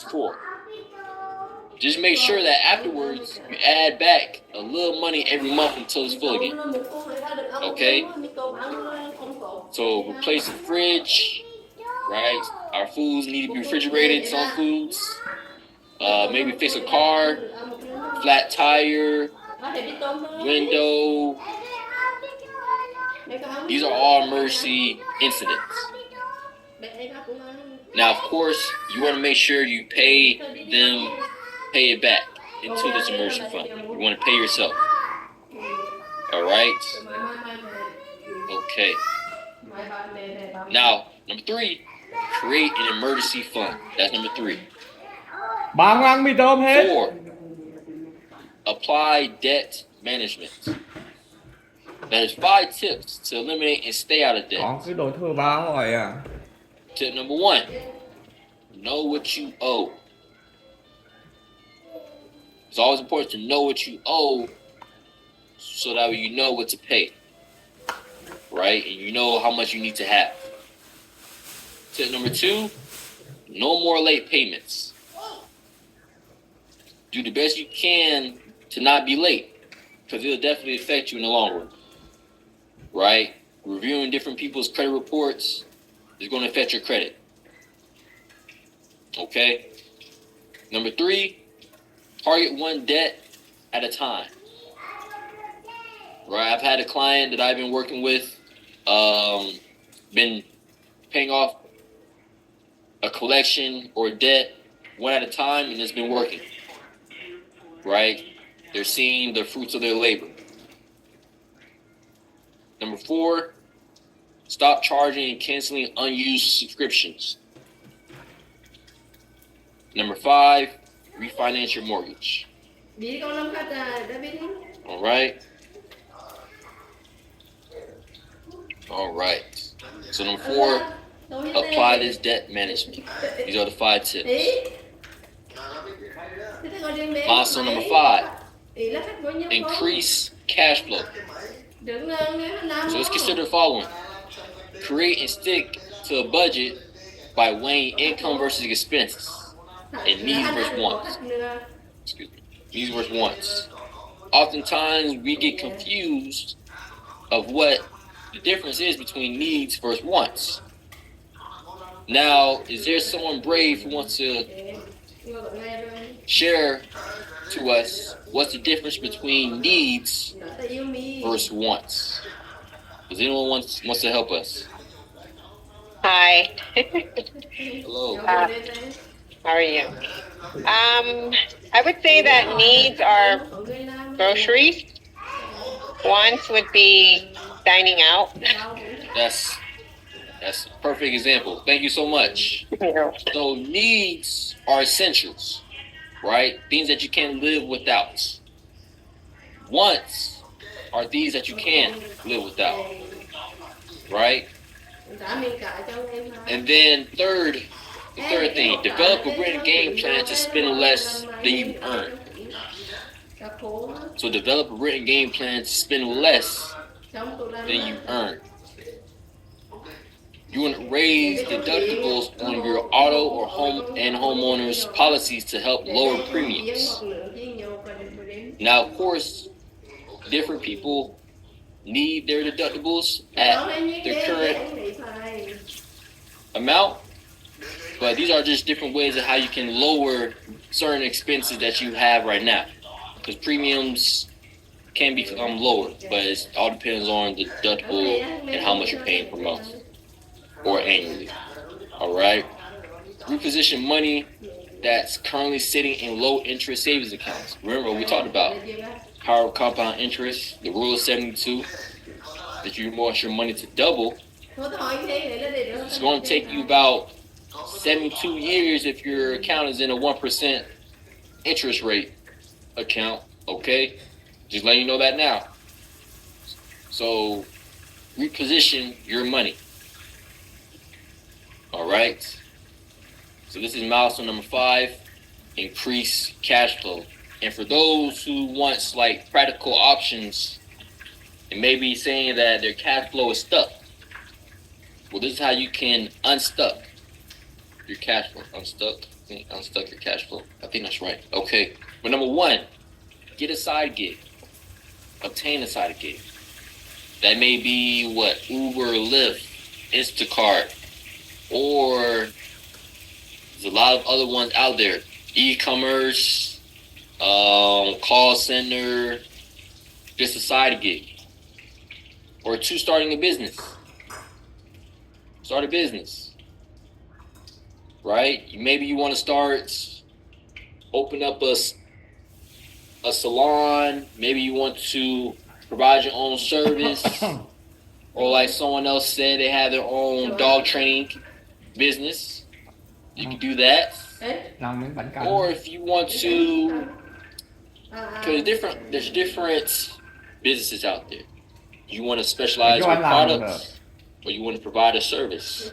4. Just make sure that afterwards you add back a little money every month until it's full again. Okay? So replace the fridge, right? Our foods need to be refrigerated, some foods. Maybe fix a car, flat tire, window. These are all emergency incidents. Now, of course, you want to make sure you pay it back into this emergency fund. You want to pay yourself. All right? Okay. Now, number 3, create an emergency fund. That's number 3. 4, apply debt management. There's 5 tips to eliminate and stay out of debt. Tip number 1, know what you owe. It's always important to know what you owe so that you know what to pay, right? And you know how much you need to have. Tip number 2, no more late payments. Do the best you can to not be late, because it'll definitely affect you in the long run, right? Reviewing different people's credit reports is going to affect your credit. Okay? Number 3, target one debt at a time. Right? I've had a client that I've been working with, been paying off a collection or debt one at a time, and it's been working. Right? They're seeing the fruits of their labor. Number 4, stop charging and canceling unused subscriptions. Number 5, refinance your mortgage. All right. All right. So number 4, apply this debt management. These are the 5 tips. Milestone number 5, increase cash flow. So let's consider the following. Create and stick to a budget by weighing income versus expenses and needs versus wants. Excuse me. Needs versus wants. Oftentimes we get confused of what the difference is between needs versus wants. Now, is there someone brave who wants to share to us what's the difference between needs versus wants? Does anyone wants to help us? Hi. Hello. How are you? I would say that needs are groceries. Wants would be dining out. That's a perfect example. Thank you so much. So needs are essentials, right? Things that you can't live without. Wants are things that you can live without, right? And then the third thing, develop a written game plan to spend less than you earn. So develop a written game plan to spend less than you earn. You want to raise deductibles on your auto or homeowners policies to help lower premiums. Now, of course, different people need their deductibles at their current amount, but these are just different ways of how you can lower certain expenses that you have right now, because premiums can become lower, but it all depends on the deductible and how much you're paying per month or annually. All right. Reposition money that's currently sitting in low interest savings accounts. Remember, we talked about power of compound interest, the rule of 72, that you want your money to double. It's going to take you about 72 years if your account is in a 1% interest rate account. Okay? Just letting you know that now. So, reposition your money. All right. So this is milestone number 5, increase cash flow. And for those who want like practical options and maybe saying that their cash flow is stuck, well, this is how you can unstuck. your cash flow. Unstuck your cash flow. I think that's right. Okay. But number one, get a side gig. Obtain a side gig. That may be what? Uber, Lyft, Instacart, or there's a lot of other ones out there. E-commerce, call center, just a side gig. Or two, starting a business. Start a business. Right? Maybe you want to open up a salon. Maybe you want to provide your own service. Or like someone else said, they have their own dog training business. You can do that. Or if you want to, because there's different businesses out there. You want to specialize in products, or you want to provide a service.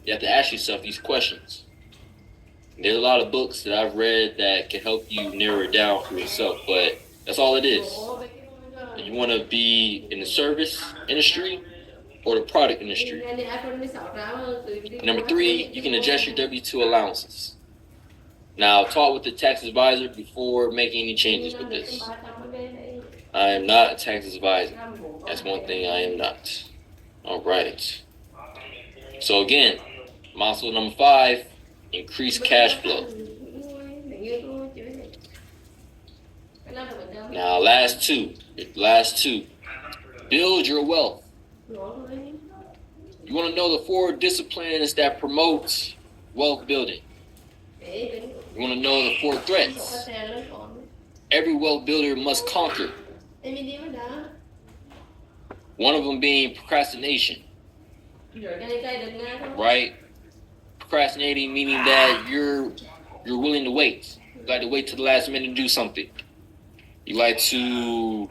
You have to ask yourself these questions. There's a lot of books that I've read that can help you narrow it down for yourself, but that's all it is. You want to be in the service industry or the product industry. Number three, you can adjust your W-2 allowances. Now, talk with the tax advisor before making any changes with this. I am not a tax advisor. That's one thing I am not. All right. So again, milestone number 5, increase cash flow. Now, last two. Build your wealth. You want to know the 4 disciplines that promote wealth building. You want to know the 4 threats every wealth builder must conquer. One of them being procrastination. Right? Procrastinating meaning that you're willing to wait. You like to wait till the last minute to do something. You like to...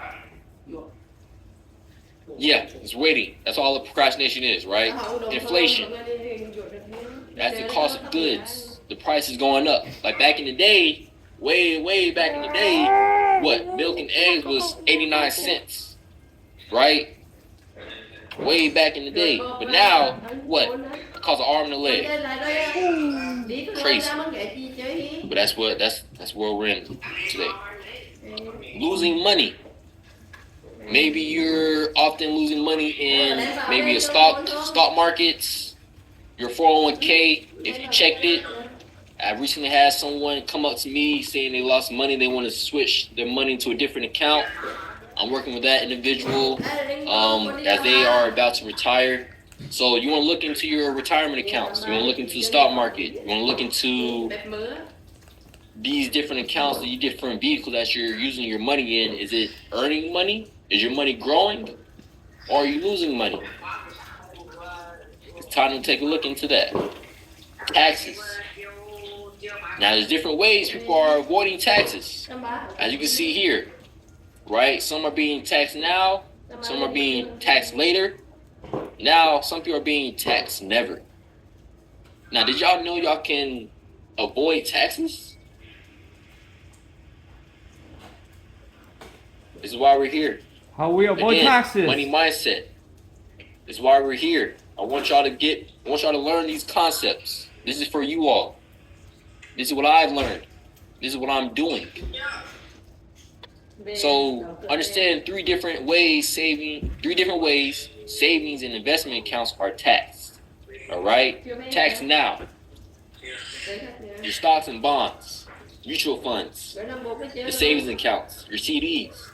Yeah, it's waiting. That's all the procrastination is, right? Inflation. That's the cost of goods. The price is going up. Like back in the day, way back in the day, what? Milk and eggs was 89 cents, right? Way back in the day. But now, what? It costs an arm and a leg. Crazy. But that's where we're in today. Losing money. Maybe you're often losing money in maybe a stock markets, your 401k. If you checked it, I recently had someone come up to me saying they lost money. They want to switch their money to a different account. I'm working with that individual as they are about to retire. So you want to look into your retirement accounts. You want to look into the stock market. You want to look into these different accounts, these different vehicles that you're using your money in. Is it earning money? Is your money growing? Or are you losing money? It's time to take a look into that. Taxes. Now, there's different ways people are avoiding taxes. As you can see here, right? Some are being taxed now. Some are being taxed later. Now, some people are being taxed never. Now, did y'all know y'all can avoid taxes? This is why we're here. How we avoid taxes? Money mindset. This is why we're here. I want y'all to learn these concepts. This is for you all. This is what I've learned. This is what I'm doing. So understand 3 different ways savings and investment accounts are taxed. All right? Tax now. Your stocks and bonds, mutual funds, your savings accounts, your CDs,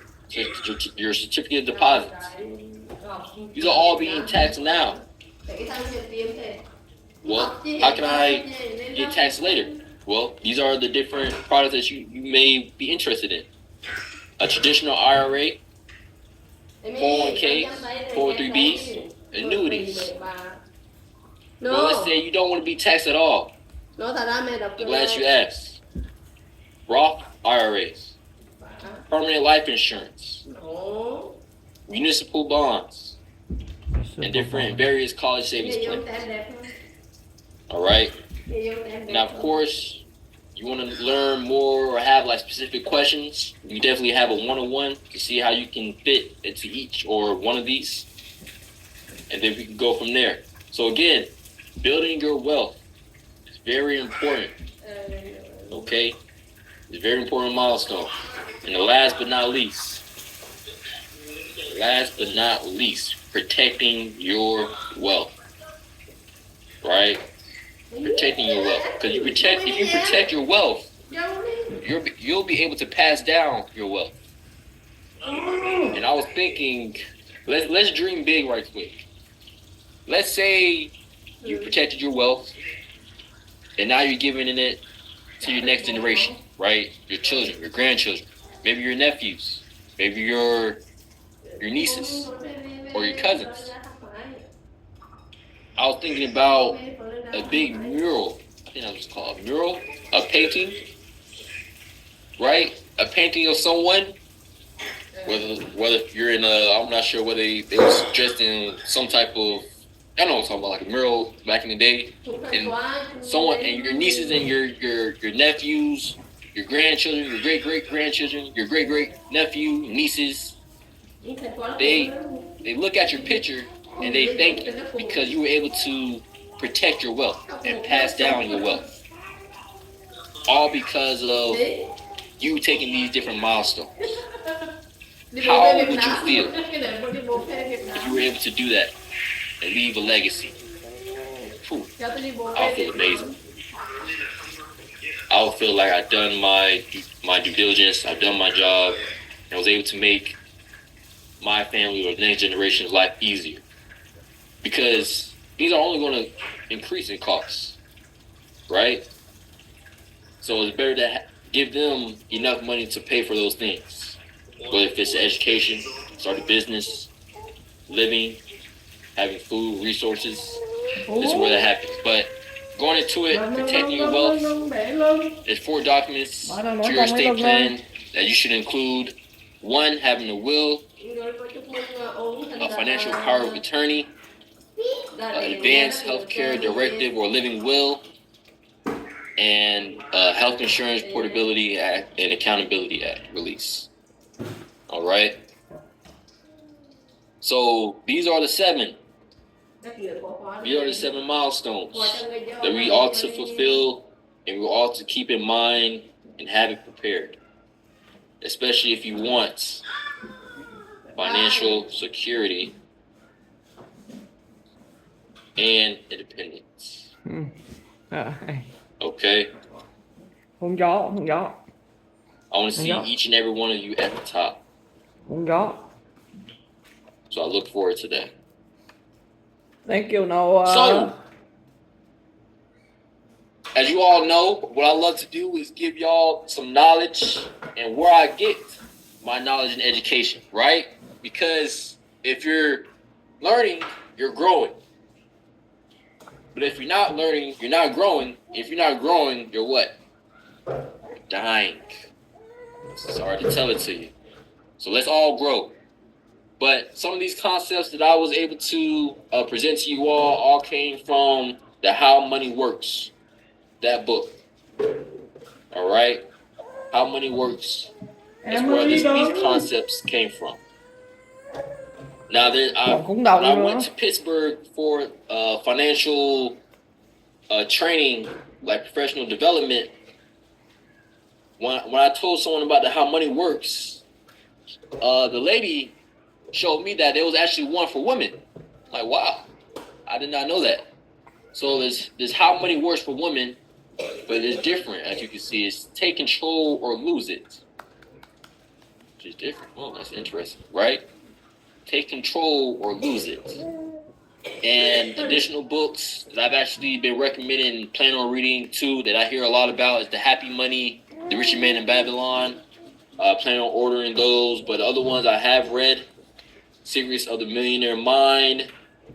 your certificate of deposits. These are all being taxed now. Well, how can I get taxed later? Well, these are the different products that you may be interested in. A traditional IRA, 401ks, 403bs, annuities. Well, let's say you don't want to be taxed at all. I'm glad you asked. Roth IRAs, permanent life insurance, municipal bonds, and different various college savings plans. All right. Now, of course, you want to learn more or have like specific questions, you definitely have a one-on-one to see how you can fit into each or one of these, and then we can go from there. So again, Building your wealth is very important. Okay? It's a very important milestone. And the last but not least, protecting your wealth. Right? Protecting your wealth. Because if you protect your wealth, you'll be able to pass down your wealth. And I was thinking, let's dream big right quick. Let's say you protected your wealth, and now you're giving it to your next generation, right? Your children, your grandchildren, maybe your nephews, maybe your nieces or your cousins. I was thinking about a big mural. I think that was called a mural, a painting, right? A painting of someone. Whether you're in I'm not sure whether they was dressed in some type of, I don't know what I'm talking about, like a mural back in the day, and someone and your nieces and your nephews, your grandchildren, your great grandchildren, your great nephew, nieces, they look at your picture and they thank you because you were able to protect your wealth and pass down your wealth, all because of you taking these different milestones. How would you feel if you were able to do that and leave a legacy? Whew, I'll feel amazing. I would feel like I've done my due diligence, I've done my job, and I was able to make my family or the next generation's life easier. Because these are only going to increase in costs, right? So it's better to give them enough money to pay for those things. Whether if it's education, start a business, living, having food, resources, this is where that happens. But going into it, protecting your wealth, there's 4 documents to your estate plan that you should include. 1, having a will, a financial power of attorney, an advanced healthcare directive or living will, and Health Insurance Portability Act and Accountability Act release. All right. So these are the 7. These are the 7 milestones that we ought to fulfill and we ought to keep in mind and have it prepared, especially if you want financial security and independence. Okay? Không gió. I want to see each and every one of you at the top. Không gió. So I look forward to that. Thank you, Noah. So, as you all know, what I love to do is give y'all some knowledge and where I get my knowledge and education, right? Because if you're learning, you're growing. But if you're not learning, you're not growing. If you're not growing, you're what? You're dying. Sorry to tell it to you. So let's all grow. But some of these concepts that I was able to present to you all came from the How Money Works, that book. All right? How Money Works. That's where these concepts came from. Now, when I went to Pittsburgh for financial training, like professional development, when I told someone about the How Money Works, the lady showed me that there was actually one for women. I'm like, wow, I did not know that. So there's How Money Works for women, but it's different. As you can see, it's Take Control or Lose It, which is different. Oh, that's interesting, right? Take Control or Lose It. And additional books that I've actually been recommending and plan on reading too, that I hear a lot about, is The Happy Money, The Richest Man in Babylon. Plan on ordering those, but the other ones I have read: Secrets of the Millionaire Mind,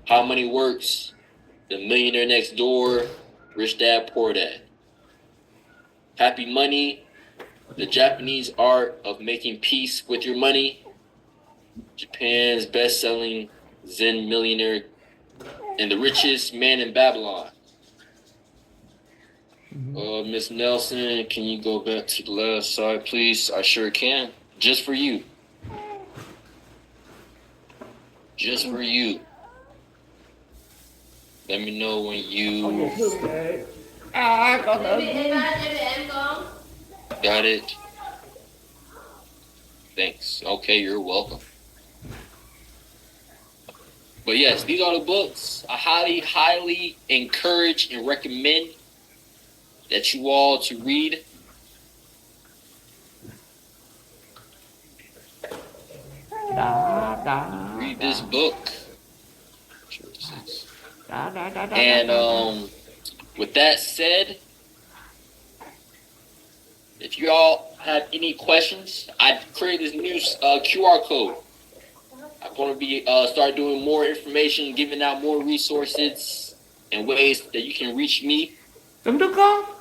How Money Works, The Millionaire Next Door, Rich Dad Poor Dad. Happy Money, The Japanese Art of Making Peace with Your Money, Japan's best-selling Zen Millionaire, and The Richest Man in Babylon. Miss Nelson, can you go back to the last slide, please? I sure can. Just for you. Just for you. Let me know when Con you dễ thương vậy. À, con ơi. got it. Thanks. Okay, you're welcome. But yes, these are the books I highly encourage and recommend that you all to read. Read this book. And with that said, if you all have any questions, I created this new QR code. I'm going to be start doing more information, giving out more resources and ways that you can reach me. Chấm trước con.